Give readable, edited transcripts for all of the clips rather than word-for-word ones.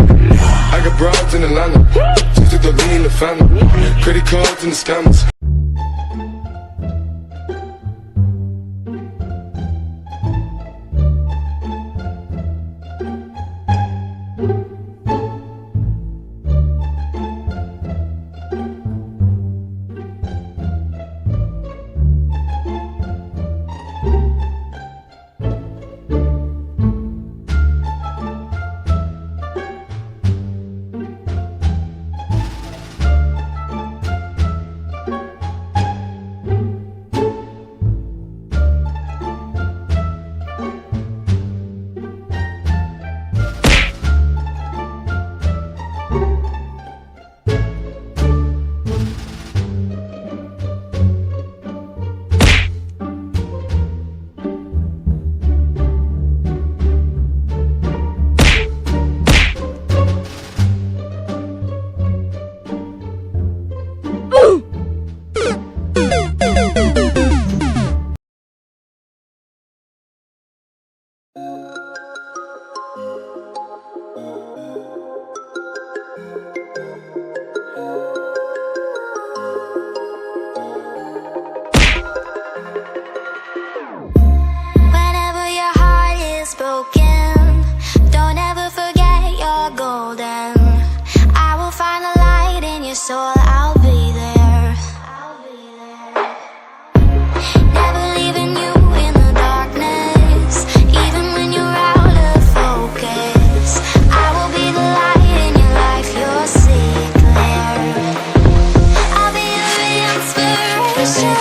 I got broads in Atlanta, just took the lean in the family, credit cards and the scammers. Whenever your heart is broken, don't ever forget you're golden. I will find the light in your soul, I'll be there. Never leaving you in the darkness, even when you're out of focus. I will be the light in your life, you'll see it clear. I'll be your inspiration,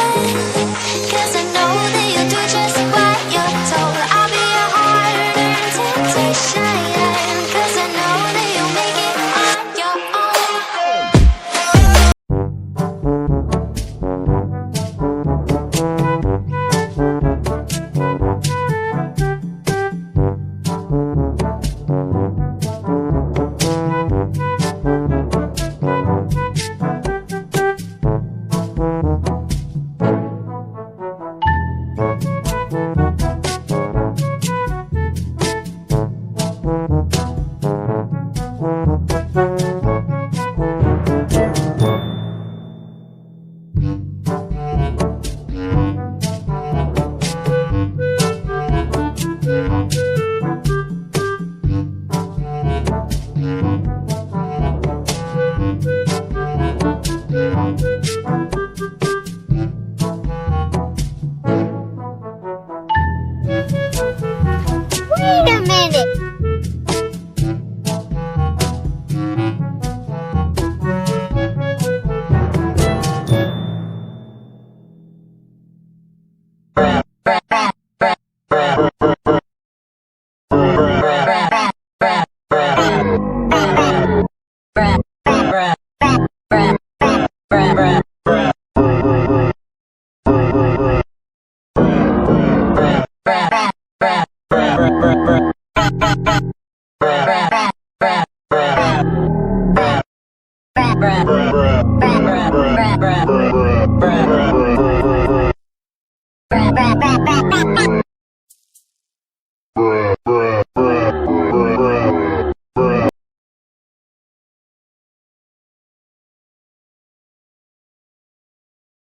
'cause I know that you'll do just what you're told. I'll be your hard-earned temptation, 'cause I know that you'll make it on your own. Wait a minute. Bruh.